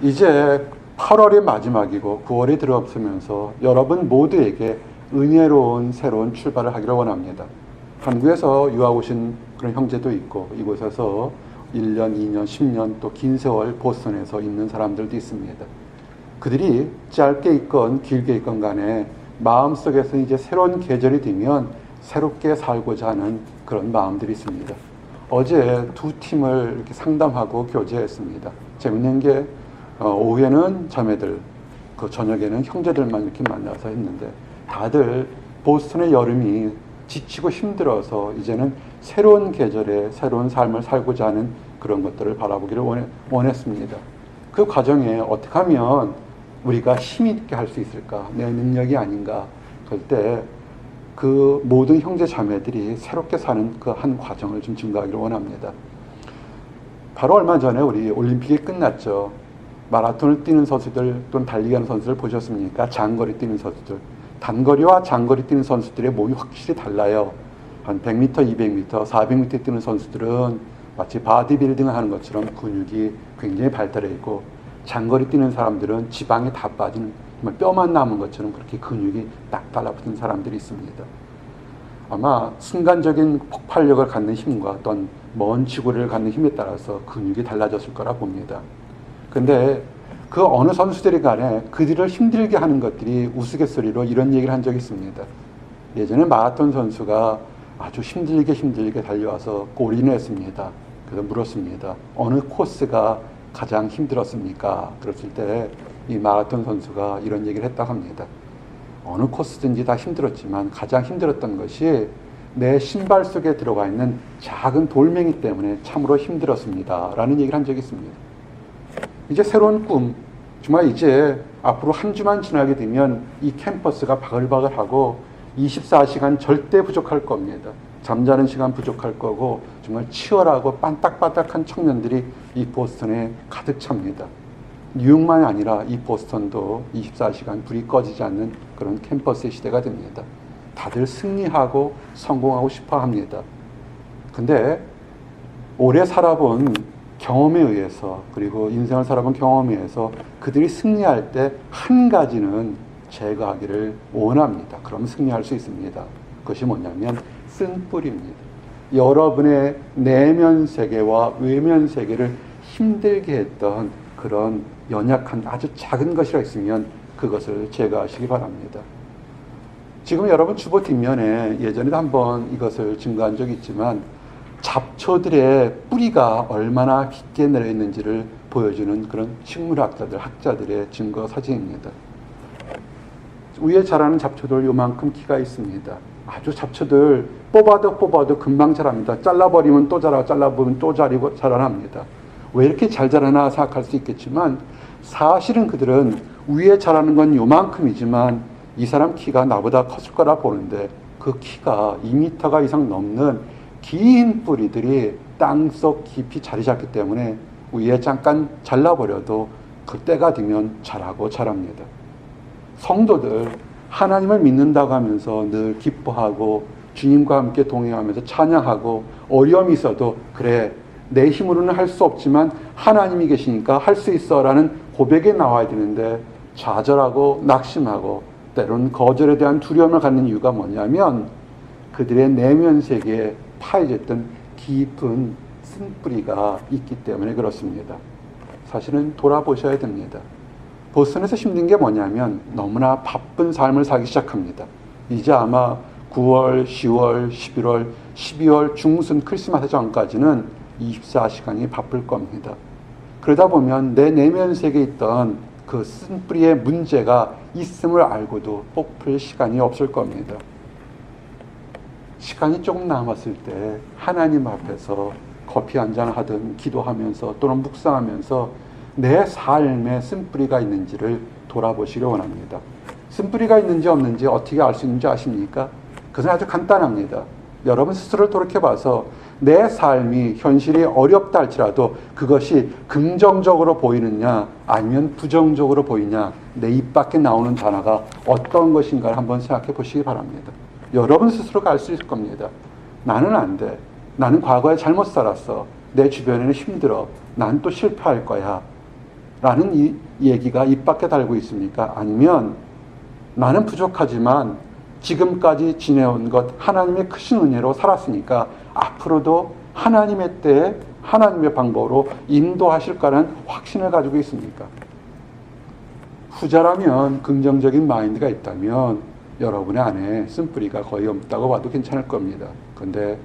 이제 8월이 마지막이고 9월이 들어서면서 여러분 모두에게 은혜로운 새로운 출발을 하기를 원합니다. 한국에서 유학 오신 그런 형제도 있고 이곳에서 1년, 2년, 10년 또 긴 세월 보스턴에서 있는 사람들도 있습니다. 그들이 짧게 있건 길게 있건 간에 마음속에서 이제 새로운 계절이 되면 새롭게 살고자 하는 그런 마음들이 있습니다. 어제 두 팀을 이렇게 상담하고 교제했습니다. 재밌는 게 오후에는 자매들, 그 저녁에는 형제들만 이렇게 만나서 했는데 다들 보스턴의 여름이 지치고 힘들어서 이제는 새로운 계절에 새로운 삶을 살고자 하는 그런 것들을 바라보기를 원했습니다. 그 과정에 어떻게 하면 우리가 힘 있게 할 수 있을까? 내 능력이 아닌가? 그럴 때 그 모든 형제 자매들이 새롭게 사는 그 한 과정을 좀 증가하기를 원합니다. 바로 얼마 전에 우리 올림픽이 끝났죠. 마라톤을 뛰는 선수들 또는 달리기 하는 선수들 보셨습니까? 장거리 뛰는 선수들. 단거리와 장거리 뛰는 선수들의 몸이 확실히 달라요. 한 100m, 200m, 400m 뛰는 선수들은 마치 바디빌딩을 하는 것처럼 근육이 굉장히 발달해 있고 장거리 뛰는 사람들은 지방이 다 빠진 뼈만 남은 것처럼 그렇게 근육이 딱 달라붙은 사람들이 있습니다. 아마 순간적인 폭발력을 갖는 힘과 어떤 먼 지구를 갖는 힘에 따라서 근육이 달라졌을 거라 봅니다. 근데 그 어느 선수들이 간에 그들을 힘들게 하는 것들이 우스갯소리로 이런 얘기를 한 적이 있습니다. 예전에 마라톤 선수가 아주 힘들게 달려와서 골인을 했습니다. 그래서 물었습니다. 어느 코스가 가장 힘들었습니까? 그랬을 때 이 마라톤 선수가 이런 얘기를 했다고 합니다. 어느 코스든지 다 힘들었지만 가장 힘들었던 것이 내 신발 속에 들어가 있는 작은 돌멩이 때문에 참으로 힘들었습니다. 라는 얘기를 한 적이 있습니다. 이제 새로운 꿈, 정말 이제 앞으로 한 주만 지나게 되면 이 캠퍼스가 바글바글하고 24시간 절대 부족할 겁니다. 잠자는 시간 부족할 거고 정말 치열하고 반딱반딱한 청년들이 이 보스턴에 가득 찹니다. 뉴욕만이 아니라 이 보스턴도 24시간 불이 꺼지지 않는 그런 캠퍼스의 시대가 됩니다. 다들 승리하고 성공하고 싶어 합니다. 근데 오래 살아본 경험에 의해서 그리고 인생을 살아본 경험에 의해서 그들이 승리할 때 한 가지는 제거하기를 원합니다. 그럼 승리할 수 있습니다. 그것이 뭐냐면 쓴뿌리입니다. 여러분의 내면 세계와 외면 세계를 힘들게 했던 그런 연약한 아주 작은 것이라 있으면 그것을 제거하시기 바랍니다. 지금 여러분 주보 뒷면에 예전에도 한번 이것을 증거한 적이 있지만 잡초들의 뿌리가 얼마나 깊게 내려있는지를 보여주는 그런 식물학자들, 학자들의 증거 사진입니다. 위에 자라는 잡초들 요만큼 키가 있습니다. 아주 잡초들 뽑아도 금방 자랍니다. 잘라버리면 또 자라고 잘라버리면 또 자라납니다. 왜 이렇게 잘 자라나 생각할 수 있겠지만 사실은 그들은 위에 자라는 건 요만큼이지만 이 사람 키가 나보다 컸을 거라 보는데 그 키가 2m 이상 넘는 긴 뿌리들이 땅속 깊이 자리 잡기 때문에 위에 잠깐 잘라버려도 그 때가 되면 자랍니다. 성도들 하나님을 믿는다고 하면서 늘 기뻐하고 주님과 함께 동행하면서 찬양하고 어려움이 있어도 그래 내 힘으로는 할 수 없지만 하나님이 계시니까 할 수 있어 라는 고백에 나와야 되는데 좌절하고 낙심하고 때로는 거절에 대한 두려움을 갖는 이유가 뭐냐면 그들의 내면 세계에 파여졌던 깊은 쓴뿌리가 있기 때문에 그렇습니다. 사실은 돌아보셔야 됩니다. 보스턴에서 힘든 게 뭐냐면 너무나 바쁜 삶을 살기 시작합니다. 이제 아마 9월, 10월, 11월, 12월 중순 크리스마스 전까지는 24시간이 바쁠 겁니다. 그러다 보면 내 내면 세계에 있던 그 쓴뿌리의 문제가 있음을 알고도 뽑을 시간이 없을 겁니다. 시간이 조금 남았을 때 하나님 앞에서 커피 한잔 하든 기도하면서 또는 묵상하면서 내 삶에 쓴뿌리가 있는지를 돌아보시길 원합니다. 쓴뿌리가 있는지 없는지 어떻게 알 수 있는지 아십니까? 그것은 아주 간단합니다. 여러분 스스로를 돌이켜봐서 내 삶이 현실이 어렵다 할지라도 그것이 긍정적으로 보이느냐 아니면 부정적으로 보이냐 내 입 밖에 나오는 단어가 어떤 것인가를 한번 생각해 보시기 바랍니다. 여러분 스스로가 알 수 있을 겁니다. 나는 안 돼. 나는 과거에 잘못 살았어. 내 주변에는 힘들어. 난 또 실패할 거야. 라는 이 얘기가 입 밖에 달고 있습니까? 아니면 나는 부족하지만 지금까지 지내온 것 하나님의 크신 은혜로 살았으니까 앞으로도 하나님의 때에 하나님의 방법으로 인도하실 거라는 확신을 가지고 있습니까? 후자라면 긍정적인 마인드가 있다면 여러분의 안에 쓴뿌리가 거의 없다고 봐도 괜찮을 겁니다. 그런데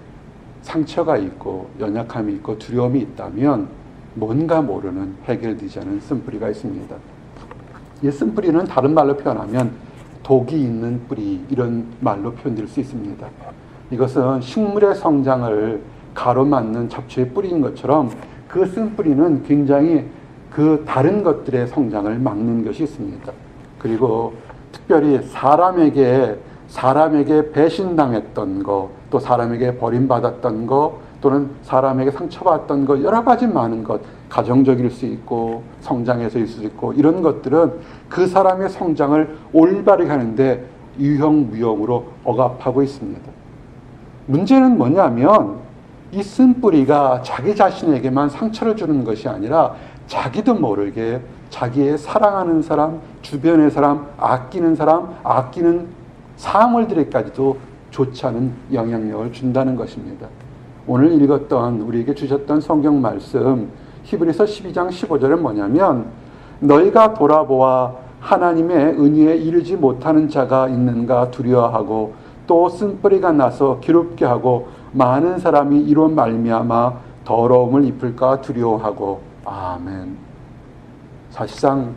상처가 있고 연약함이 있고 두려움이 있다면 뭔가 모르는 해결되지 않은 쓴뿌리가 있습니다. 이 쓴뿌리는 다른 말로 표현하면 독이 있는 뿌리, 이런 말로 표현될 수 있습니다. 이것은 식물의 성장을 가로막는 잡초의 뿌리인 것처럼 그 쓴뿌리는 굉장히 그 다른 것들의 성장을 막는 것이 있습니다. 그리고 특별히 사람에게 배신당했던 거, 또 사람에게 버림받았던 거, 또는 사람에게 상처받았던 것, 여러 가지 많은 것, 가정적일 수 있고 성장에서일 수 있고, 이런 것들은 그 사람의 성장을 올바르게 하는데 유형무형으로 억압하고 있습니다. 문제는 뭐냐면 이 쓴뿌리가 자기 자신에게만 상처를 주는 것이 아니라 자기도 모르게 자기의 사랑하는 사람, 주변의 사람, 아끼는 사물들에까지도 좋지 않은 영향력을 준다는 것입니다. 오늘 읽었던, 우리에게 주셨던 성경 말씀 히브리서 12장 15절은 뭐냐면 너희가 돌아보아 하나님의 은혜에 이르지 못하는 자가 있는가 두려워하고 또 쓴뿌리가 나서 기롭게 하고 많은 사람이 이로 말미암아 더러움을 입을까 두려워하고. 아멘. 사실상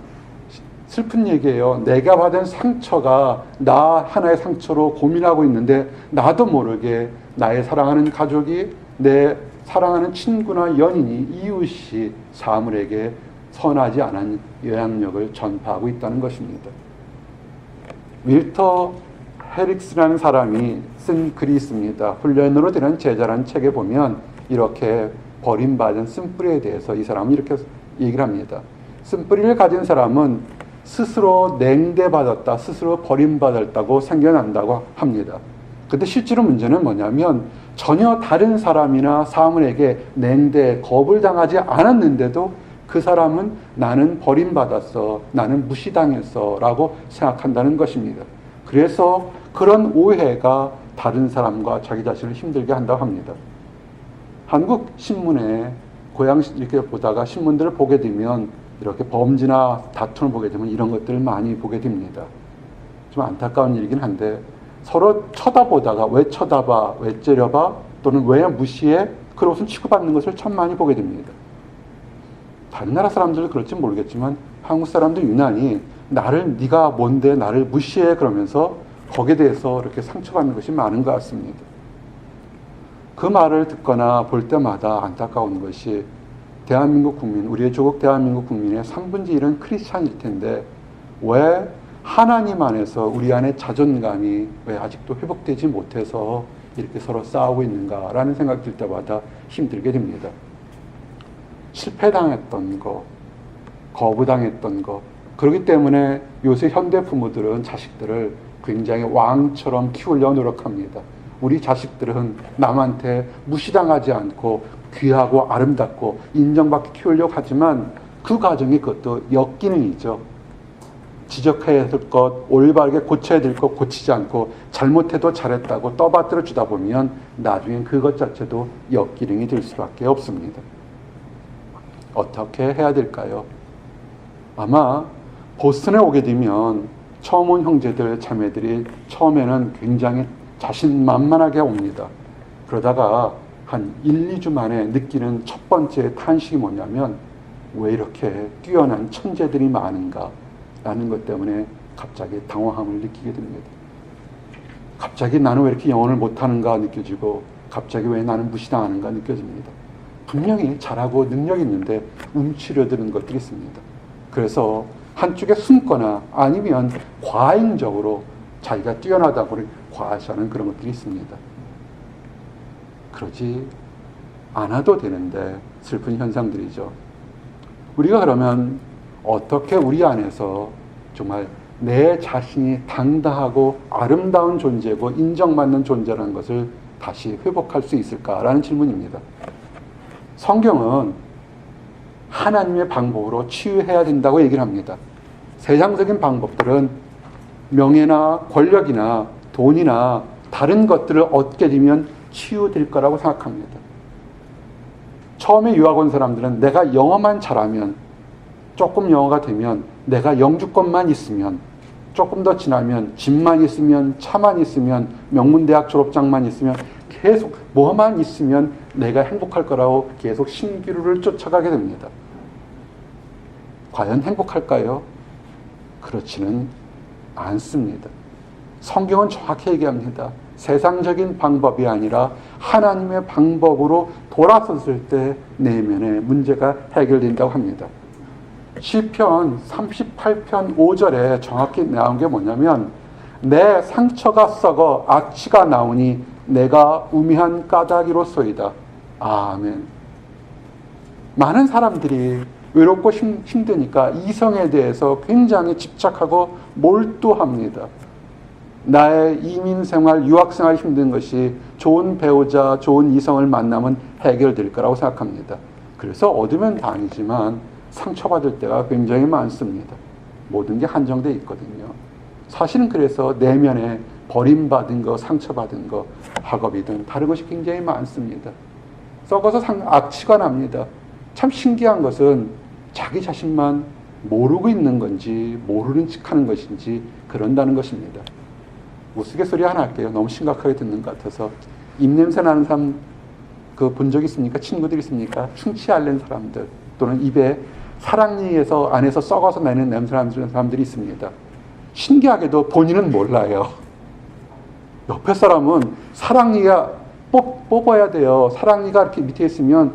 슬픈 얘기예요. 내가 받은 상처가 나 하나의 상처로 고민하고 있는데 나도 모르게 나의 사랑하는 가족이, 내 사랑하는 친구나 연인이, 이웃이 사물에게 선하지 않은 영향력을 전파하고 있다는 것입니다. 윌터 헤릭스라는 사람이 쓴 글이 있습니다. 훈련으로 되는 제자라는 책에 보면 이렇게 버림받은 쓴뿌리에 대해서 이 사람은 이렇게 얘기를 합니다. 쓴뿌리를 가진 사람은 스스로 냉대받았다, 스스로 버림받았다고 생겨난다고 합니다. 근데 실제로 문제는 뭐냐면 전혀 다른 사람이나 사물에게 냉대, 겁을 당하지 않았는데도 그 사람은 나는 버림받았어, 나는 무시당했어 라고 생각한다는 것입니다. 그래서 그런 오해가 다른 사람과 자기 자신을 힘들게 한다고 합니다. 한국 신문에 고향 이렇게 보다가 신문들을 보게 되면 이렇게 범죄나 다툼을 보게 되면 이런 것들을 많이 보게 됩니다. 좀 안타까운 일이긴 한데 서로 쳐다보다가 왜 쳐다봐, 왜 째려봐, 또는 왜 무시해, 그런 취급받는 것을 참 많이 보게 됩니다. 다른 나라 사람들은 그럴지 모르겠지만 한국 사람들 유난히 네가 뭔데 나를 무시해 그러면서 거기에 대해서 이렇게 상처받는 것이 많은 것 같습니다. 그 말을 듣거나 볼 때마다 안타까운 것이 대한민국 국민, 우리의 조국 대한민국 국민의 3분의 1은 크리스찬일 텐데 왜 하나님 안에서 우리 안의 자존감이 왜 아직도 회복되지 못해서 이렇게 서로 싸우고 있는가라는 생각이 들 때마다 힘들게 됩니다. 실패당했던 거, 거부당했던 거, 그렇기 때문에 요새 현대 부모들은 자식들을 굉장히 왕처럼 키우려고 노력합니다. 우리 자식들은 남한테 무시당하지 않고 귀하고 아름답고 인정받게 키우려고 하지만 그 과정이 그것도 역기능이죠. 지적해야 될 것, 올바르게 고쳐야 될 것 고치지 않고 잘못해도 잘했다고 떠받들어 주다 보면 나중엔 그것 자체도 역기능이 될 수밖에 없습니다. 어떻게 해야 될까요? 아마 보스턴에 오게 되면 처음 온 형제들, 자매들이 처음에는 굉장히 자신만만하게 옵니다. 그러다가 한 1, 2주 만에 느끼는 첫 번째 탄식이 뭐냐면 왜 이렇게 뛰어난 천재들이 많은가 라는 것 때문에 갑자기 당황함을 느끼게 됩니다. 갑자기 나는 왜 이렇게 영어를 못하는가 느껴지고 갑자기 왜 나는 무시당하는가 느껴집니다. 분명히 잘하고 능력이 있는데 움츠려드는 것들이 있습니다. 그래서 한쪽에 숨거나 아니면 과잉적으로 자기가 뛰어나다고 과시하는 그런 것들이 있습니다. 그러지 않아도 되는데 슬픈 현상들이죠. 우리가 그러면 어떻게 우리 안에서 정말 내 자신이 당당하고 아름다운 존재고 인정받는 존재라는 것을 다시 회복할 수 있을까라는 질문입니다. 성경은 하나님의 방법으로 치유해야 된다고 얘기를 합니다. 세상적인 방법들은 명예나 권력이나 돈이나 다른 것들을 얻게 되면 치유될 거라고 생각합니다. 처음에 유학 온 사람들은 내가 영어만 잘하면, 조금 영어가 되면, 내가 영주권만 있으면, 조금 더 지나면 집만 있으면, 차만 있으면, 명문대학 졸업장만 있으면, 계속 뭐만 있으면 내가 행복할 거라고 계속 신기루를 쫓아가게 됩니다. 과연 행복할까요? 그렇지는 않습니다. 성경은 정확히 얘기합니다. 세상적인 방법이 아니라 하나님의 방법으로 돌아섰을 때 내면의 문제가 해결된다고 합니다. 시편 38편 5절에 정확히 나온 게 뭐냐면, 내 상처가 썩어 악취가 나오니 내가 우미한 까닭이로소이다. 아멘. 많은 사람들이 외롭고 힘드니까 이성에 대해서 굉장히 집착하고 몰두합니다. 나의 이민 생활, 유학 생활 힘든 것이 좋은 배우자, 좋은 이성을 만나면 해결될 거라고 생각합니다. 그래서 얻으면 다행이지만 상처받을 때가 굉장히 많습니다. 모든 게 한정되어 있거든요. 사실은 그래서 내면에 버림받은 거, 상처받은 거, 학업이든 다른 것이 굉장히 많습니다. 썩어서 악취가 납니다. 참 신기한 것은 자기 자신만 모르고 있는 건지 모르는 척하는 것인지 그런다는 것입니다. 우스갯소리 하나 할게요. 너무 심각하게 듣는 것 같아서. 입냄새 나는 사람 본 적 있습니까? 친구들 있습니까? 충치 앓는 사람들 또는 입에 사랑니에서 안에서 썩어서 나는 냄새 나는 사람들이 있습니다. 신기하게도 본인은 몰라요. 옆에 사람은 사랑니가 뽑아야 돼요. 사랑니가 이렇게 밑에 있으면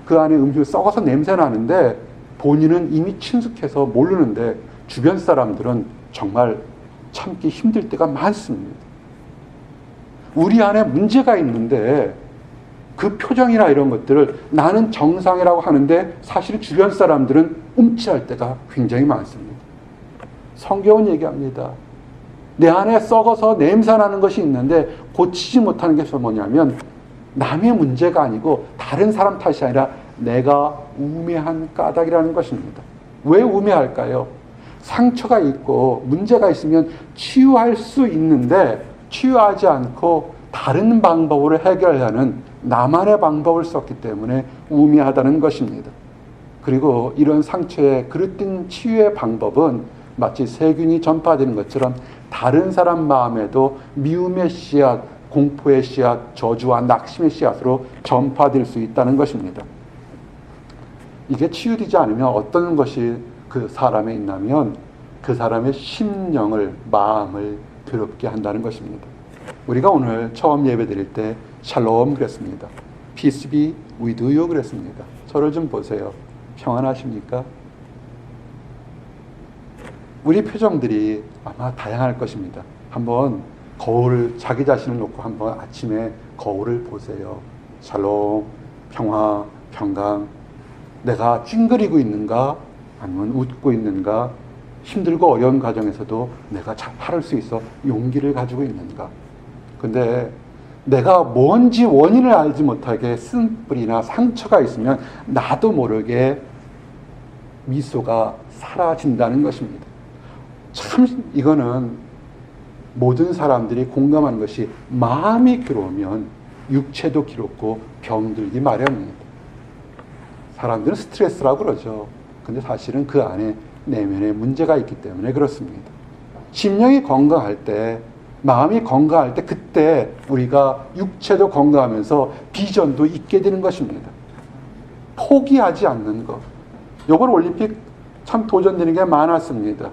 그 안에 음식이 썩어서 냄새 나는데 본인은 이미 친숙해서 모르는데 주변 사람들은 정말 참기 힘들 때가 많습니다. 우리 안에 문제가 있는데 그 표정이나 이런 것들을 나는 정상이라고 하는데 사실 주변 사람들은 움찔할 때가 굉장히 많습니다. 성경은 얘기합니다. 내 안에 썩어서 냄새나는 것이 있는데 고치지 못하는 게 뭐냐면 남의 문제가 아니고 다른 사람 탓이 아니라 내가 우매한 까닭이라는 것입니다. 왜 우매할까요? 상처가 있고 문제가 있으면 치유할 수 있는데 치유하지 않고 다른 방법으로 해결하는 나만의 방법을 썼기 때문에 우매하다는 것입니다. 그리고 이런 상처의 그릇된 치유의 방법은 마치 세균이 전파되는 것처럼 다른 사람 마음에도 미움의 씨앗, 공포의 씨앗, 저주와 낙심의 씨앗으로 전파될 수 있다는 것입니다. 이게 치유되지 않으면 어떤 것이 그 사람에 있냐면 그 사람의 심령을, 마음을 괴롭게 한다는 것입니다. 우리가 오늘 처음 예배 드릴 때 샬롬 그랬습니다. Peace be with you 그랬습니다. 저를 좀 보세요. 평안하십니까? 우리 표정들이 아마 다양할 것입니다. 한번 거울을, 자기 자신을 놓고 한번 아침에 거울을 보세요. 샬롬, 평화, 평강. 내가 찡그리고 있는가? 아니면 웃고 있는가? 힘들고 어려운 과정에서도 내가 자팔할 수 있어 용기를 가지고 있는가? 근데 내가 뭔지 원인을 알지 못하게 쓴뿌리나 상처가 있으면 나도 모르게 미소가 사라진다는 것입니다. 참 이거는 모든 사람들이 공감하는 것이 마음이 괴로우면 육체도 괴롭고 병들기 마련입니다. 사람들은 스트레스라고 그러죠. 근데 사실은 그 안에 내면에 문제가 있기 때문에 그렇습니다. 심령이 건강할 때, 마음이 건강할 때 그때 우리가 육체도 건강하면서 비전도 있게 되는 것입니다. 포기하지 않는 것. 이번 올림픽 참 도전되는 게 많았습니다.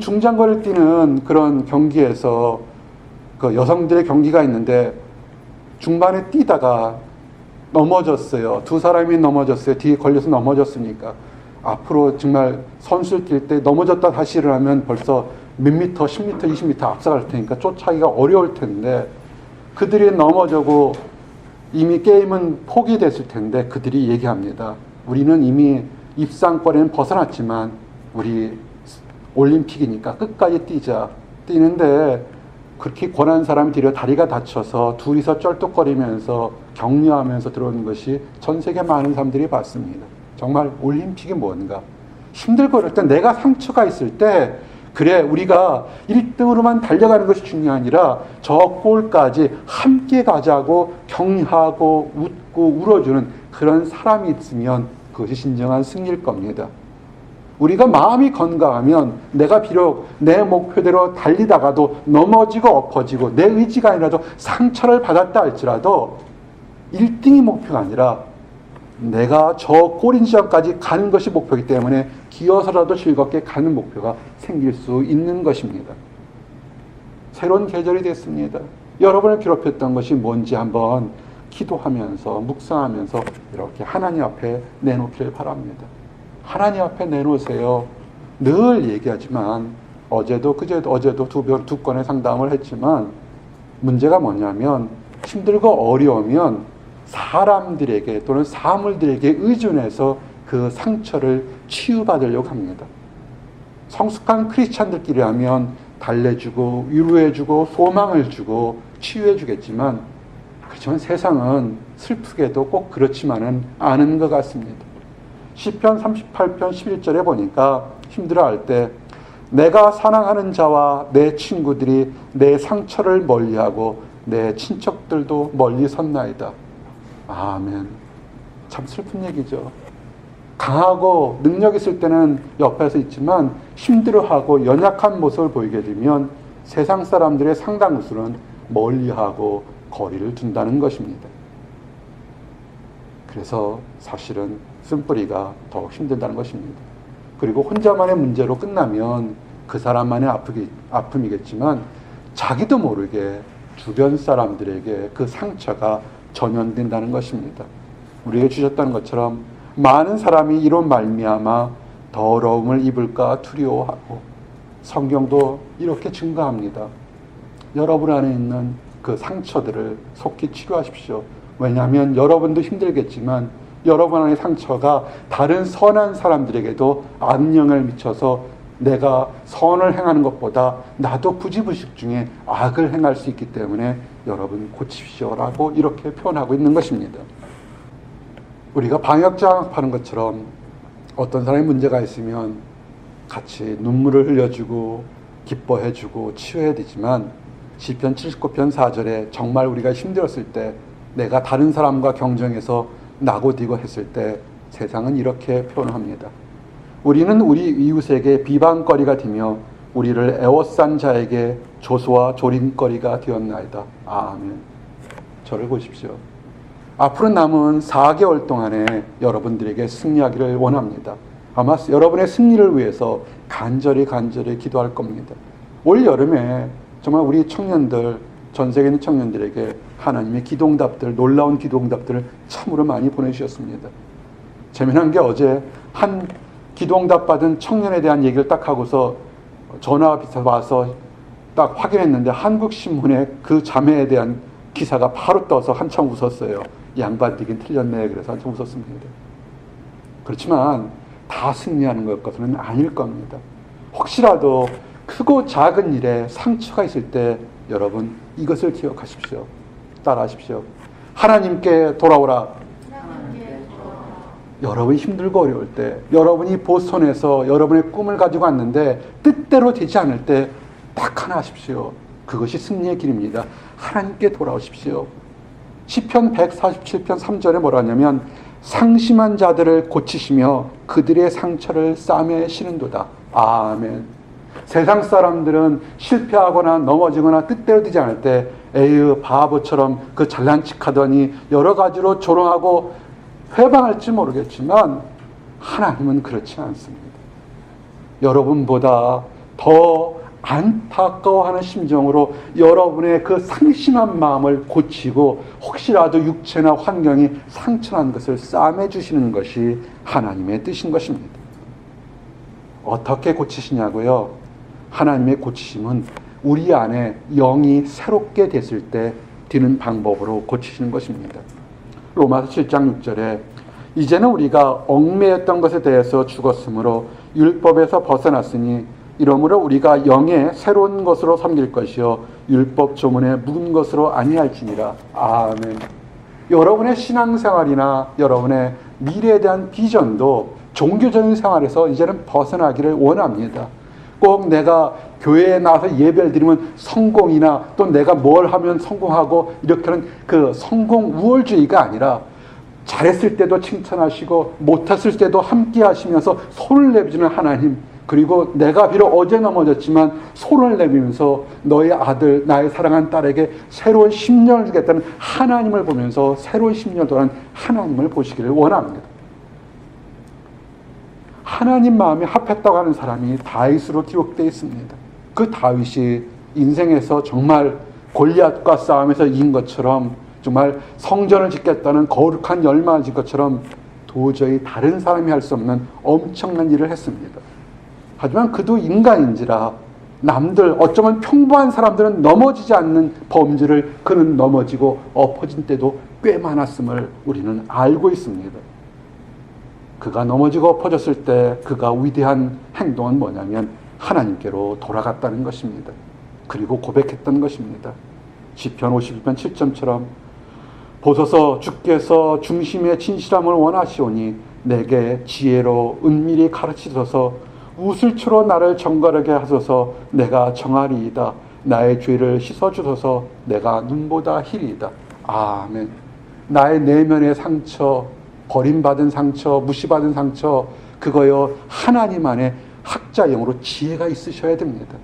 중장거리를 뛰는 그런 경기에서 그 여성들의 경기가 있는데 중반에 뛰다가 넘어졌어요. 두 사람이 넘어졌어요. 뒤에 걸려서 넘어졌으니까. 앞으로 정말 선수를 뛸 때 넘어졌다 다시 일어나면 벌써 몇 미터, 10미터, 20미터 앞서갈 테니까 쫓아가기가 어려울 텐데 그들이 넘어져고 이미 게임은 포기됐을 텐데 그들이 얘기합니다. 우리는 이미 입상권에는 벗어났지만 우리 올림픽이니까 끝까지 뛰자. 뛰는데 그렇게 권한 사람이 뒤로 다리가 다쳐서 둘이서 쩔뚝거리면서 격려하면서 들어오는 것이 전 세계 많은 사람들이 봤습니다. 정말 올림픽이 뭔가. 힘들고 그럴 때 내가 상처가 있을 때 그래 우리가 1등으로만 달려가는 것이 중요한 아니라 저 골까지 함께 가자고 격려하고 웃고 울어주는 그런 사람이 있으면 그것이 진정한 승리일 겁니다. 우리가 마음이 건강하면 내가 비록 내 목표대로 달리다가도 넘어지고 엎어지고 내 의지가 아니라도 상처를 받았다 할지라도 1등이 목표가 아니라 내가 저 골인 지점까지 가는 것이 목표이기 때문에 기어서라도 즐겁게 가는 목표가 생길 수 있는 것입니다. 새로운 계절이 됐습니다. 여러분을 괴롭혔던 것이 뭔지 한번 기도하면서 묵상하면서 이렇게 하나님 앞에 내놓기를 바랍니다. 하나님 앞에 내놓으세요. 늘 얘기하지만 어제도 두 건의 상담을 했지만 문제가 뭐냐면 힘들고 어려우면 사람들에게 또는 사물들에게 의존해서 그 상처를 치유받으려고 합니다. 성숙한 크리스찬들끼리 하면 달래주고 위로해주고 소망을 주고 치유해주겠지만 그렇지만 세상은 슬프게도 꼭 그렇지만은 않은 것 같습니다. 시편 38편 11절에 보니까 힘들어할 때 내가 사랑하는 자와 내 친구들이 내 상처를 멀리하고 내 친척들도 멀리 섰나이다. 아멘. 참 슬픈 얘기죠. 강하고 능력 있을 때는 옆에서 있지만 힘들어하고 연약한 모습을 보이게 되면 세상 사람들의 상당수는 멀리하고 거리를 둔다는 것입니다. 그래서 사실은 쓴뿌리가 더욱 힘들다는 것입니다. 그리고 혼자만의 문제로 끝나면 그 사람만의 아픔이겠지만 자기도 모르게 주변 사람들에게 그 상처가 전염된다는 것입니다. 우리에게 주셨다는 것처럼 많은 사람이 이로 말미암아 더러움을 입을까 두려워하고 성경도 이렇게 증가합니다. 여러분 안에 있는 그 상처들을 속히 치료하십시오. 왜냐하면 여러분도 힘들겠지만 여러분 안의 상처가 다른 선한 사람들에게도 악영향을 미쳐서 내가 선을 행하는 것보다 나도 부지불식 중에 악을 행할 수 있기 때문에 여러분 고치십시오라고 이렇게 표현하고 있는 것입니다. 우리가 방역장악하는 것처럼 어떤 사람이 문제가 있으면 같이 눈물을 흘려주고 기뻐해주고 치유해야 되지만 시편 79편 4절에 정말 우리가 힘들었을 때 내가 다른 사람과 경쟁해서 나고디고 했을 때 세상은 이렇게 표현합니다. 우리는 우리 이웃에게 비방거리가 되며 우리를 애워싼 자에게 조소와 조림거리가 되었나이다. 아멘. 저를 보십시오. 앞으로 남은 4개월 동안에 여러분들에게 승리하기를 원합니다. 아마 여러분의 승리를 위해서 간절히 기도할 겁니다. 올 여름에 정말 우리 청년들, 전 세계 있는 청년들에게 하나님의 기도응답들, 놀라운 기도응답들을 참으로 많이 보내주셨습니다. 재미난 게 어제 한 기도응답 받은 청년에 대한 얘기를 딱 하고서 전화가 와서 딱 확인했는데 한국신문에 그 자매에 대한 기사가 바로 떠서 한참 웃었어요. 양반 되긴 틀렸네. 그래서 한참 웃었습니다. 그렇지만 다 승리하는 것은 아닐 겁니다. 혹시라도 크고 작은 일에 상처가 있을 때 여러분 이것을 기억하십시오. 따라하십시오. 하나님께 돌아오라. 여러분이 힘들고 어려울 때, 여러분이 보선해서 여러분의 꿈을 가지고 왔는데 뜻대로 되지 않을 때 딱 하나 하십시오. 그것이 승리의 길입니다. 하나님께 돌아오십시오. 시편 147편 3절에 뭐라 하냐면 상심한 자들을 고치시며 그들의 상처를 싸매시는도다. 아멘. 세상 사람들은 실패하거나 넘어지거나 뜻대로 되지 않을 때 에휴 바보처럼 그 잘난 척하더니 여러 가지로 조롱하고 회방할지 모르겠지만 하나님은 그렇지 않습니다. 여러분보다 더 안타까워하는 심정으로 여러분의 그 상심한 마음을 고치고 혹시라도 육체나 환경이 상처난 것을 싸매주시는 것이 하나님의 뜻인 것입니다. 어떻게 고치시냐고요? 하나님의 고치심은 우리 안에 영이 새롭게 됐을 때 되는 방법으로 고치시는 것입니다. 로마서 7장 6절에 이제는 우리가 얽매였던 것에 대해서 죽었으므로 율법에서 벗어났으니 이러므로 우리가 영의 새로운 것으로 섬길 것이요 율법 조문에 묵은 것으로 아니할지니라. 아멘. 여러분의 신앙생활이나 여러분의 미래에 대한 비전도 종교적인 생활에서 이제는 벗어나기를 원합니다. 꼭 내가 교회에 나와서 예배를 드리면 성공이나 또 내가 뭘 하면 성공하고 이렇게는 그 성공 우월주의가 아니라 잘했을 때도 칭찬하시고 못했을 때도 함께 하시면서 손을 내비주는 하나님, 그리고 내가 비록 어제 넘어졌지만 손을 내밀면서 너의 아들, 나의 사랑한 딸에게 새로운 10년을 주겠다는 하나님을 보면서 새로운 10년 동안 하나님을 보시기를 원합니다. 하나님 마음이 합했다고 하는 사람이 다윗으로 기록되어 있습니다. 그 다윗이 인생에서 정말 골리앗과 싸움에서 이긴 것처럼, 정말 성전을 짓겠다는 거룩한 열망을 진 것처럼 도저히 다른 사람이 할 수 없는 엄청난 일을 했습니다. 하지만 그도 인간인지라 남들, 어쩌면 평범한 사람들은 넘어지지 않는 범죄를 그는 넘어지고 엎어진 때도 꽤 많았음을 우리는 알고 있습니다. 그가 넘어지고 엎어졌을 때 그가 위대한 행동은 뭐냐면 하나님께로 돌아갔다는 것입니다. 그리고 고백했던 것입니다. 시편 51편 7점처럼 보소서 주께서 중심의 진실함을 원하시오니 내게 지혜로 은밀히 가르치소서. 우슬초로 나를 정결하게 하소서. 내가 정하리이다. 나의 죄를 씻어주소서. 내가 눈보다 희리이다. 아멘. 나의 내면의 상처, 버림받은 상처, 무시받은 상처, 그거요 하나님 안에 학자형으로 지혜가 있으셔야 됩니다.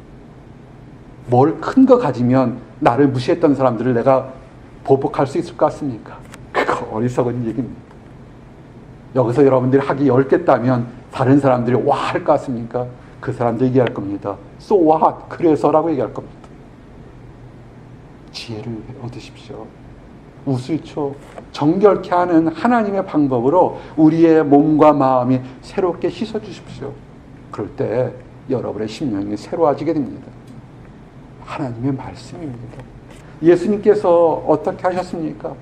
뭘 큰 거 가지면 나를 무시했던 사람들을 내가 보복할 수 있을 것 같습니까? 그거 어리석은 얘기입니다. 여기서 여러분들이 학이 10개 따면 다른 사람들이 와 할 것 같습니까? 그 사람들 얘기할 겁니다. So what? 그래서라고 얘기할 겁니다. 지혜를 얻으십시오. 우슬초, 정결케 하는 하나님의 방법으로 우리의 몸과 마음이 새롭게 씻어주십시오. 그럴 때 여러분의 심령이 새로워지게 됩니다. 하나님의 말씀입니다. 예수님께서 어떻게 하셨습니까?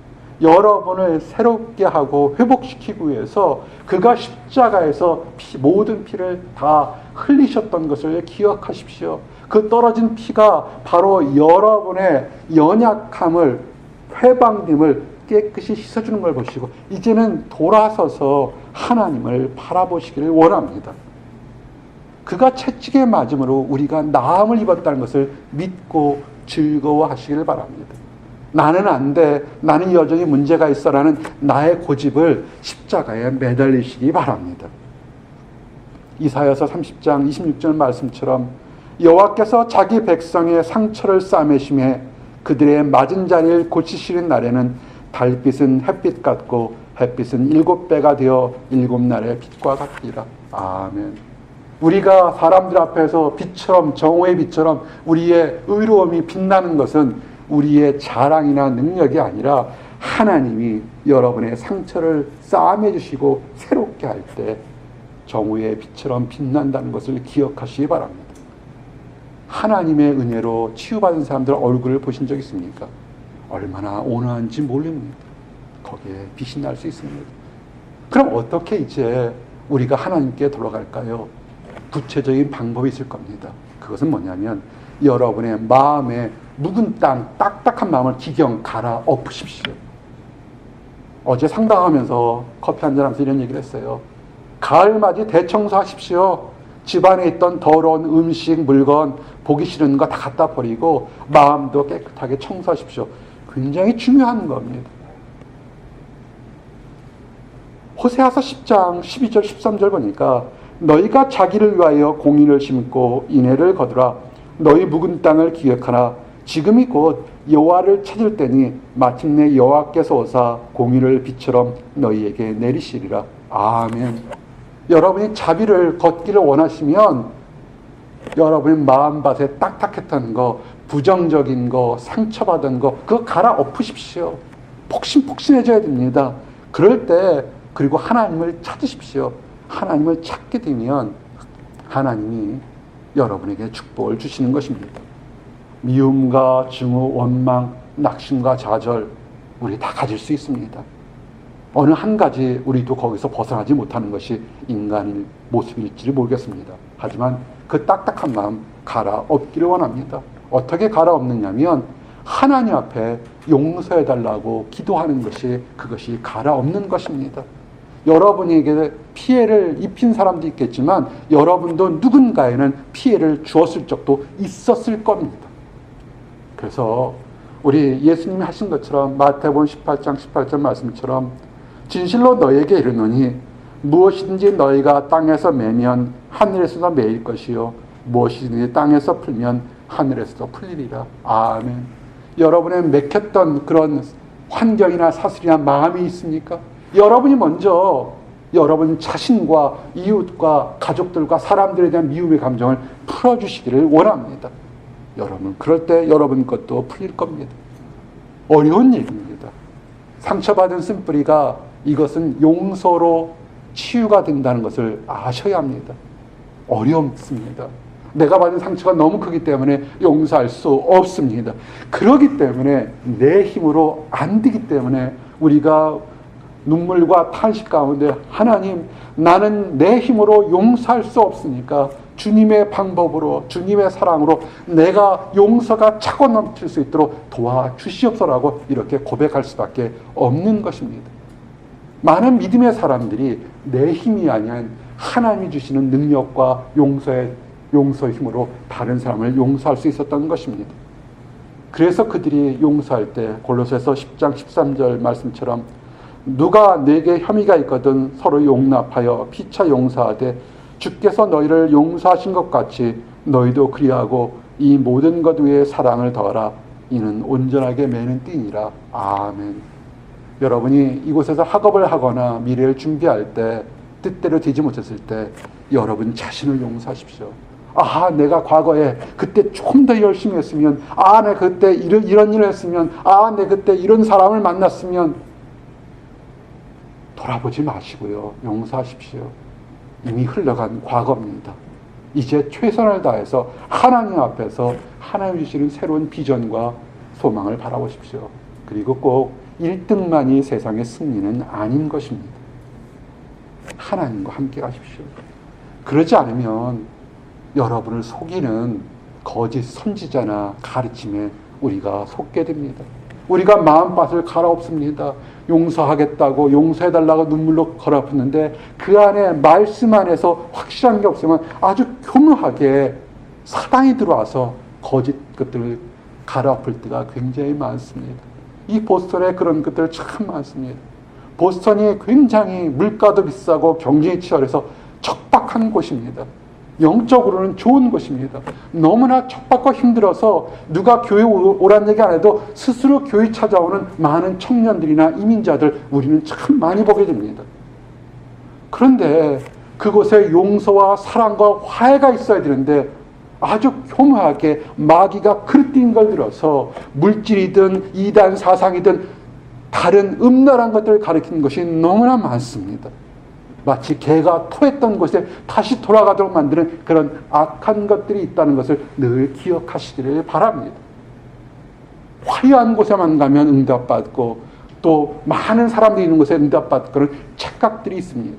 여러분을 새롭게 하고 회복시키기 위해서 그가 십자가에서 모든 피를 다 흘리셨던 것을 기억하십시오. 그 떨어진 피가 바로 여러분의 연약함을, 회방됨을 깨끗이 씻어주는 걸 보시고 이제는 돌아서서 하나님을 바라보시기를 원합니다. 그가 채찍에 맞음으로 우리가 나음을 입었다는 것을 믿고 즐거워하시기를 바랍니다. 나는 안 돼, 나는 여전히 문제가 있어라는 나의 고집을 십자가에 매달리시기 바랍니다. 이사야서 30장 26절 말씀처럼 여호와께서 자기 백성의 상처를 싸매심에 그들의 맞은 자리를 고치시는 날에는 달빛은 햇빛 같고 햇빛은 7배가 되어 7날의 빛과 같으리라. 아멘. 우리가 사람들 앞에서 빛처럼, 정오의 빛처럼 우리의 의로움이 빛나는 것은 우리의 자랑이나 능력이 아니라 하나님이 여러분의 상처를 싸매주시고 새롭게 할 때 정오의 빛처럼 빛난다는 것을 기억하시기 바랍니다. 하나님의 은혜로 치유받은 사람들 얼굴을 보신 적 있습니까? 얼마나 온화한지 모릅니다. 거기에 빛이 날 수 있습니다. 그럼 어떻게 이제 우리가 하나님께 돌아갈까요? 구체적인 방법이 있을 겁니다. 그것은 뭐냐면 여러분의 마음에 묵은 땅, 딱딱한 마음을 기경 갈아엎으십시오. 어제 상담하면서 커피 한잔 하면서 이런 얘기를 했어요. 가을맞이 대청소하십시오. 집안에 있던 더러운 음식, 물건, 보기 싫은 거 다 갖다 버리고 마음도 깨끗하게 청소하십시오. 굉장히 중요한 겁니다. 호세아서 10장 12절 13절 보니까 너희가 자기를 위하여 공의를 심고 인애를 거두라. 너희 묵은 땅을 기억하라. 지금이 곧 여호와를 찾을 때니 마침내 여호와께서 오사 공의를 빛처럼 너희에게 내리시리라. 아멘. 여러분이 자비를 걷기를 원하시면 여러분의 마음밭에 딱딱했던 거, 부정적인 거, 상처받은 거 그거 갈아엎으십시오. 폭신폭신해져야 됩니다. 그럴 때 그리고 하나님을 찾으십시오. 하나님을 찾게 되면 하나님이 여러분에게 축복을 주시는 것입니다. 미움과 증오, 원망, 낙심과 좌절 우리 다 가질 수 있습니다. 어느 한 가지 우리도 거기서 벗어나지 못하는 것이 인간의 모습일지를 모르겠습니다. 하지만 그 딱딱한 마음 갈아엎기를 원합니다. 어떻게 갈아엎느냐면 하나님 앞에 용서해달라고 기도하는 것이 그것이 갈아엎는 것입니다. 여러분에게 피해를 입힌 사람도 있겠지만 여러분도 누군가에는 피해를 주었을 적도 있었을 겁니다. 그래서 우리 예수님이 하신 것처럼 마태복음 18장 18절 말씀처럼 진실로 너에게 이르노니 무엇이든지 너희가 땅에서 매면 하늘에서도 매일 것이요 무엇이든지 땅에서 풀면 하늘에서도 풀리리라. 아멘. 여러분의 맥혔던 그런 환경이나 사슬이나 마음이 있습니까? 여러분이 먼저 여러분 자신과 이웃과 가족들과 사람들에 대한 미움의 감정을 풀어주시기를 원합니다. 여러분 그럴 때 여러분 것도 풀릴 겁니다. 어려운 얘기입니다. 상처받은 쓴뿌리가 이것은 용서로 치유가 된다는 것을 아셔야 합니다. 어렵습니다. 내가 받은 상처가 너무 크기 때문에 용서할 수 없습니다. 그렇기 때문에 내 힘으로 안 되기 때문에 우리가 눈물과 탄식 가운데 하나님 나는 내 힘으로 용서할 수 없으니까 주님의 방법으로 주님의 사랑으로 내가 용서가 차고 넘칠 수 있도록 도와주시옵소서라고 이렇게 고백할 수밖에 없는 것입니다. 많은 믿음의 사람들이 내 힘이 아닌 하나님이 주시는 능력과 용서의 힘으로 다른 사람을 용서할 수 있었던 것입니다. 그래서 그들이 용서할 때 골로새서 10장 13절 말씀처럼 누가 내게 혐의가 있거든 서로 용납하여 피차 용서하되 주께서 너희를 용서하신 것 같이 너희도 그리하고 이 모든 것 위에 사랑을 더하라. 이는 온전하게 매는 띠니라. 아멘. 여러분이 이곳에서 학업을 하거나 미래를 준비할 때 뜻대로 되지 못했을 때 여러분 자신을 용서하십시오. 아, 내가 과거에 그때 좀 더 열심히 했으면, 아, 내가 그때 이런 일을 했으면, 아, 내가 그때 이런 사람을 만났으면, 돌아보지 마시고요. 용서하십시오. 이미 흘러간 과거입니다. 이제 최선을 다해서 하나님 앞에서 하나님 주시는 새로운 비전과 소망을 바라보십시오. 그리고 꼭 1등만이 세상의 승리는 아닌 것입니다. 하나님과 함께 가십시오. 그러지 않으면 여러분을 속이는 거짓 선지자나 가르침에 우리가 속게 됩니다. 우리가 마음밭을 갈아엎습니다. 용서하겠다고 용서해달라고 눈물로 갈아엎는데 그 안에 말씀 안에서 확실한 게 없으면 아주 교묘하게 사단이 들어와서 거짓 것들을 갈아엎을 때가 굉장히 많습니다. 이 보스턴에 그런 것들 참 많습니다. 보스턴이 굉장히 물가도 비싸고 경쟁이 치열해서 척박한 곳입니다. 영적으로는 좋은 곳입니다. 너무나 척박과 힘들어서 누가 교회 오란 얘기 안 해도 스스로 교회 찾아오는 많은 청년들이나 이민자들 우리는 참 많이 보게 됩니다. 그런데 그곳에 용서와 사랑과 화해가 있어야 되는데 아주 교묘하게 마귀가 그릇된 걸 들어서 물질이든 이단 사상이든 다른 음란한 것들을 가리키는 것이 너무나 많습니다. 마치 개가 토했던 곳에 다시 돌아가도록 만드는 그런 악한 것들이 있다는 것을 늘 기억하시기를 바랍니다. 화려한 곳에만 가면 응답받고 또 많은 사람들이 있는 곳에 응답받고 그런 착각들이 있습니다.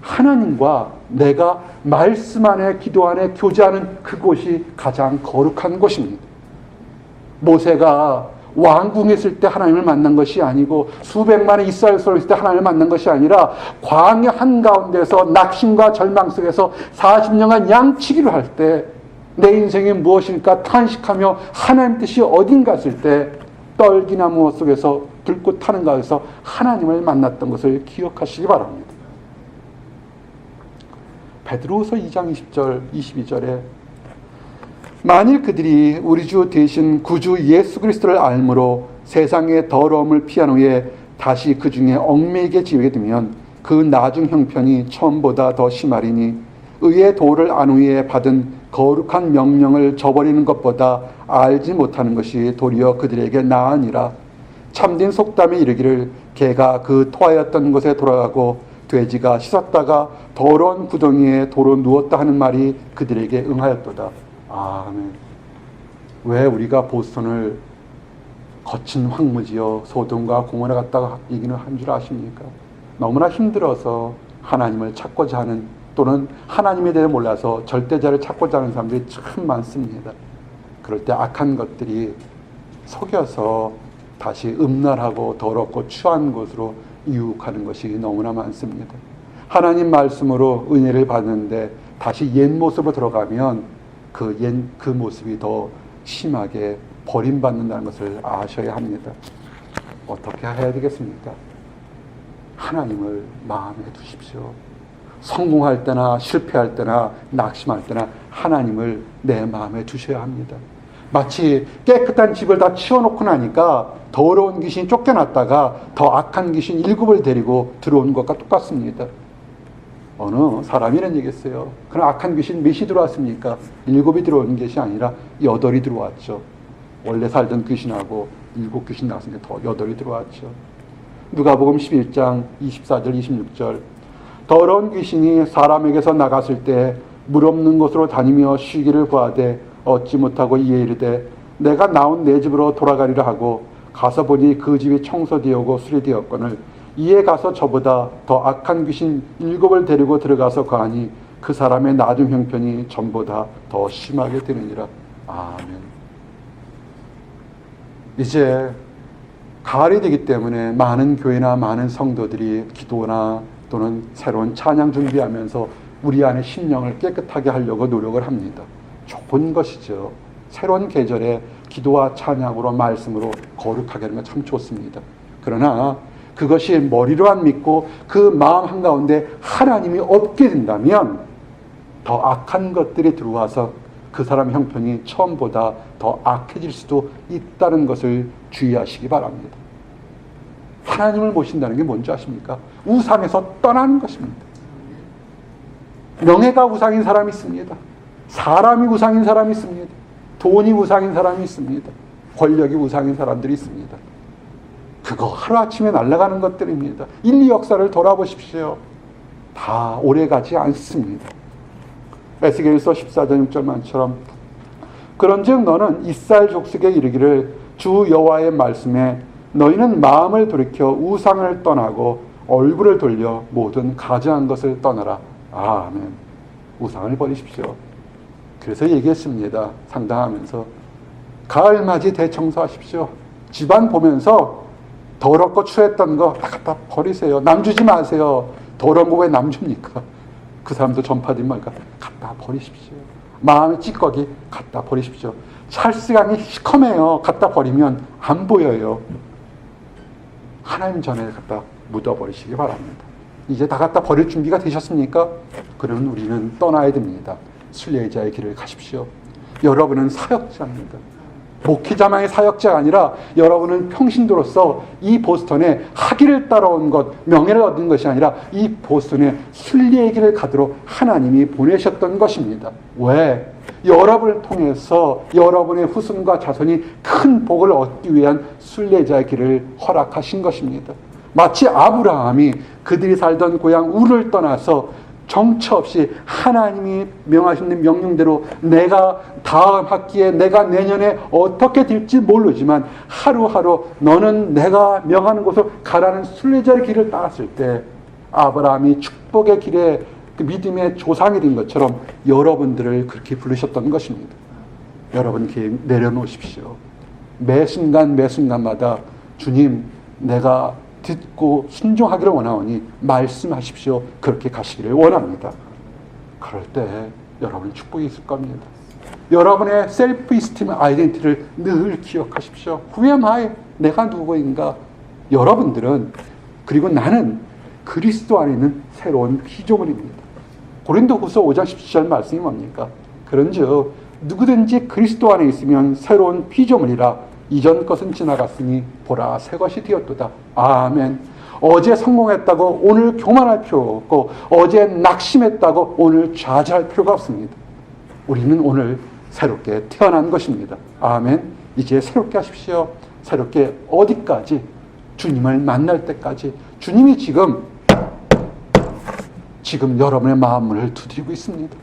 하나님과 내가 말씀 안에 기도 안에 교제하는 그곳이 가장 거룩한 곳입니다. 모세가 왕궁에 있을 때 하나님을 만난 것이 아니고 수백만의 이스라엘 소로 있을 때 하나님을 만난 것이 아니라 광야 한가운데서 낙심과 절망 속에서 40년간 양치기를 할 때 내 인생이 무엇일까 탄식하며 하나님 뜻이 어딘가 했을 때 떨기나무 속에서 들꽃 타는 가운데서 하나님을 만났던 것을 기억하시기 바랍니다. 베드로후서 2장 20절 22절에 만일 그들이 우리 주 대신 구주 예수 그리스도를 알므로 세상의 더러움을 피한 후에 다시 그 중에 얽매이게 지게 되면 그 나중 형편이 처음보다 더 심하리니 의의 도를 안 후에 받은 거룩한 명령을 저버리는 것보다 알지 못하는 것이 도리어 그들에게 나으니라. 참된 속담에 이르기를 개가 그 토하였던 곳에 돌아가고 돼지가 씻었다가 더러운 구덩이에 도로 누웠다 하는 말이 그들에게 응하였도다. 아멘. 왜 우리가 보스턴을 거친 황무지요 소돔과 고모라 갔다가 얘기는 한 줄 아십니까? 너무나 힘들어서 하나님을 찾고자 하는 또는 하나님에 대해 몰라서 절대자를 찾고자 하는 사람들이 참 많습니다. 그럴 때 악한 것들이 속여서 다시 음란하고 더럽고 추한 곳으로 유혹하는 것이 너무나 많습니다. 하나님 말씀으로 은혜를 받는데 다시 옛 모습으로 들어가면 그 모습이 더 심하게 버림받는다는 것을 아셔야 합니다. 어떻게 해야 되겠습니까? 하나님을 마음에 두십시오. 성공할 때나 실패할 때나 낙심할 때나 하나님을 내 마음에 두셔야 합니다. 마치 깨끗한 집을 다 치워놓고 나니까 더러운 귀신이 쫓겨났다가 더 악한 귀신 7을 데리고 들어온 것과 똑같습니다. 어느 사람이 이런 얘기했어요. 그럼 악한 귀신 몇이 들어왔습니까? 7이 들어온 것이 아니라 8이 들어왔죠. 원래 살던 귀신하고 7 귀신 나왔으니까 더 8이 들어왔죠. 누가복음 11장 24절 26절 더러운 귀신이 사람에게서 나갔을 때 물 없는 곳으로 다니며 쉬기를 구하되 얻지 못하고 이에 이르되 내가 나온 내 집으로 돌아가리라 하고 가서 보니 그 집이 청소되었고 수리되었거늘 이에 가서 저보다 더 악한 귀신 7을 데리고 들어가서 거하니 그 사람의 나중 형편이 전보다 더 심하게 되느니라. 아멘. 이제 가을이 되기 때문에 많은 교회나 많은 성도들이 기도나 또는 새로운 찬양 준비하면서 우리 안에 심령을 깨끗하게 하려고 노력을 합니다. 좋은 것이죠. 새로운 계절에 기도와 찬양으로 말씀으로 거룩하게 하는 건 참 좋습니다. 그러나 그것이 머리로만 믿고 그 마음 한가운데 하나님이 없게 된다면 더 악한 것들이 들어와서 그 사람의 형편이 처음보다 더 악해질 수도 있다는 것을 주의하시기 바랍니다. 하나님을 모신다는 게 뭔지 아십니까? 우상에서 떠나는 것입니다. 명예가 우상인 사람이 있습니다. 사람이 우상인 사람이 있습니다. 돈이 우상인 사람이 있습니다. 권력이 우상인 사람들이 있습니다. 그거 하루아침에 날아가는 것들입니다. 인류 역사를 돌아보십시오. 다 오래가지 않습니다. 에스겔서 14장 6절만처럼 그런즉 너는 이스라엘 족속에 이르기를 주 여호와의 말씀에 너희는 마음을 돌이켜 우상을 떠나고 얼굴을 돌려 모든 가증한 것을 떠나라. 아멘. 우상을 버리십시오. 그래서 얘기했습니다. 상담하면서 가을맞이 대청소하십시오. 집안 보면서 더럽고 추했던 거 다 갖다 버리세요. 남 주지 마세요. 더러운 거 왜 남 줍니까? 그 사람도 전파된 말까? 갖다 버리십시오. 마음의 찌꺼기 갖다 버리십시오. 찰스강이 시커매요. 갖다 버리면 안 보여요. 하나님 전에 갖다 묻어버리시기 바랍니다. 이제 다 갖다 버릴 준비가 되셨습니까? 그러면 우리는 떠나야 됩니다. 순례자의 길을 가십시오. 여러분은 사역자입니다. 목회자만의 사역자가 아니라 여러분은 평신도로서 이 보스턴에 학위를 따라온 것, 명예를 얻은 것이 아니라 이 보스턴에 순례의 길을 가도록 하나님이 보내셨던 것입니다. 왜? 여러분을 통해서 여러분의 후손과 자손이 큰 복을 얻기 위한 순례자의 길을 허락하신 것입니다. 마치 아브라함이 그들이 살던 고향 우를 떠나서 정처 없이 하나님이 명하시는 명령대로 내가 다음 학기에 내가 내년에 어떻게 될지 모르지만 하루하루 너는 내가 명하는 곳으로 가라는 순례자의 길을 따랐을 때 아브라함이 축복의 길에 그 믿음의 조상이 된 것처럼 여러분들을 그렇게 부르셨던 것입니다. 여러분 계획 내려놓으십시오. 매 순간 매 순간마다 주님 내가 듣고 순종하기를 원하오니 말씀하십시오. 그렇게 가시기를 원합니다. 그럴 때 여러분의 축복이 있을 겁니다. 여러분의 셀프 이스팀 아이덴티티를 늘 기억하십시오. Who am I? 내가 누구인가? 여러분들은 그리고 나는 그리스도 안에 있는 새로운 피조물입니다. 고린도후서 5장 17절 말씀이 뭡니까? 그런즉 누구든지 그리스도 안에 있으면 새로운 피조물이라 이전 것은 지나갔으니 보라 새 것이 되었도다. 아멘. 어제 성공했다고 오늘 교만할 필요 없고 어제 낙심했다고 오늘 좌절할 필요가 없습니다. 우리는 오늘 새롭게 태어난 것입니다. 아멘. 이제 새롭게 하십시오. 새롭게 어디까지? 주님을 만날 때까지. 주님이 지금 여러분의 마음을 두드리고 있습니다.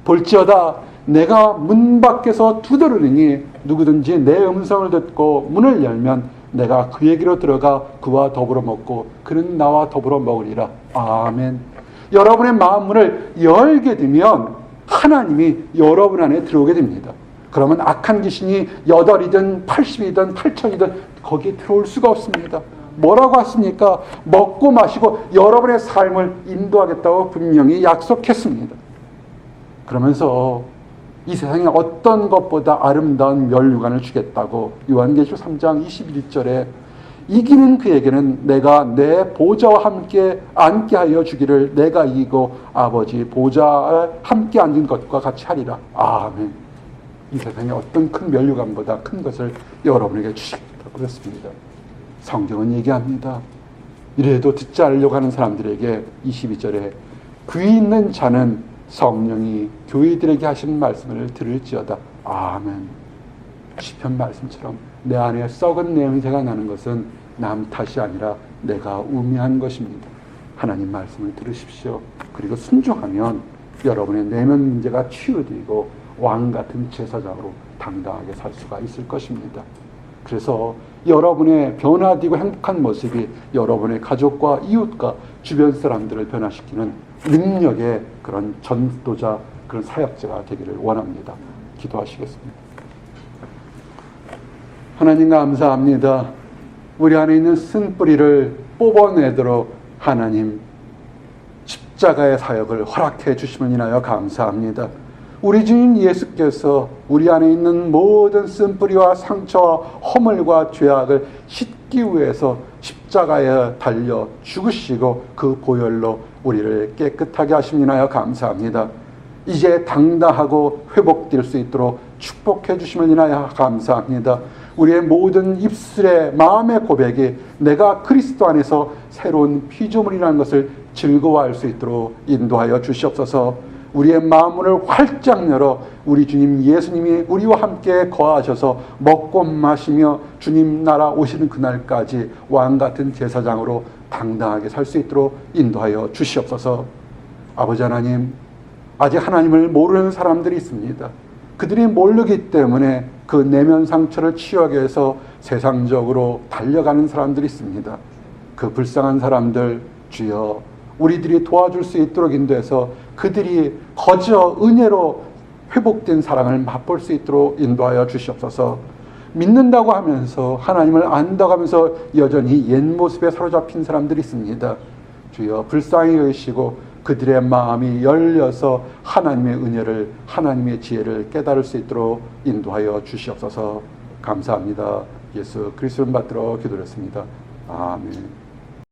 볼지어다 내가 문 밖에서 두드리니 누구든지 내 음성을 듣고 문을 열면 내가 그에게로 들어가 그와 더불어 먹고 그는 나와 더불어 먹으리라. 아멘. 여러분의 마음 문을 열게 되면 하나님이 여러분 안에 들어오게 됩니다. 그러면 악한 귀신이 8이든 80이든 8천이든 거기에 들어올 수가 없습니다. 뭐라고 했습니까? 먹고 마시고 여러분의 삶을 인도하겠다고 분명히 약속했습니다. 그러면서 이 세상에 어떤 것보다 아름다운 멸류관을 주겠다고 요한계시록 3장 21절에 이기는 그에게는 내가 내 보좌와 함께 앉게 하여 주기를 내가 이기고 아버지 보좌에 함께 앉은 것과 같이 하리라. 아멘. 이 세상에 어떤 큰 멸류관보다 큰 것을 여러분에게 주시겠다고 그랬습니다. 성경은 얘기합니다. 이래도 듣지 않으려고 하는 사람들에게 22절에 귀 있는 자는 성령이 교회들에게 하시는 말씀을 들을지어다. 아멘. 시편 말씀처럼 내 안에 썩은 냄새가 나는 것은 남 탓이 아니라 내가 우매한 것입니다. 하나님 말씀을 들으십시오. 그리고 순종하면 여러분의 내면 문제가 치유되고 왕같은 제사장으로 당당하게 살 수가 있을 것입니다. 그래서 여러분의 변화되고 행복한 모습이 여러분의 가족과 이웃과 주변 사람들을 변화시키는 능력의 그런 전도자, 그런 사역자가 되기를 원합니다. 기도하시겠습니다. 하나님 감사합니다. 우리 안에 있는 쓴뿌리를 뽑아내도록 하나님 십자가의 사역을 허락해 주심을 인하여 감사합니다. 우리 주님 예수께서 우리 안에 있는 모든 쓴뿌리와 상처와 허물과 죄악을 씻기 위해서 십자가에 달려 죽으시고 그 보혈로 우리를 깨끗하게 하심을 인하여 감사합니다. 이제 당당하고 회복될 수 있도록 축복해 주심을 인하여 감사합니다. 우리의 모든 입술의 마음의 고백이 내가 그리스도 안에서 새로운 피조물이라는 것을 즐거워할 수 있도록 인도하여 주시옵소서. 우리의 마음을 활짝 열어 우리 주님 예수님이 우리와 함께 거하셔서 먹고 마시며 주님 나라 오시는 그날까지 왕같은 제사장으로 당당하게 살 수 있도록 인도하여 주시옵소서. 아버지 하나님, 아직 하나님을 모르는 사람들이 있습니다. 그들이 모르기 때문에 그 내면 상처를 치유하기 위해서 세상적으로 달려가는 사람들이 있습니다. 그 불쌍한 사람들 주여 우리들이 도와줄 수 있도록 인도해서 그들이 거저 은혜로 회복된 사랑을 맛볼 수 있도록 인도하여 주시옵소서. 믿는다고 하면서 하나님을 안다고 하면서 여전히 옛 모습에 사로잡힌 사람들이 있습니다. 주여 불쌍히 여기시고 그들의 마음이 열려서 하나님의 은혜를, 하나님의 지혜를 깨달을 수 있도록 인도하여 주시옵소서. 감사합니다. 예수 그리스도를 받들어 기도했습니다. 아멘.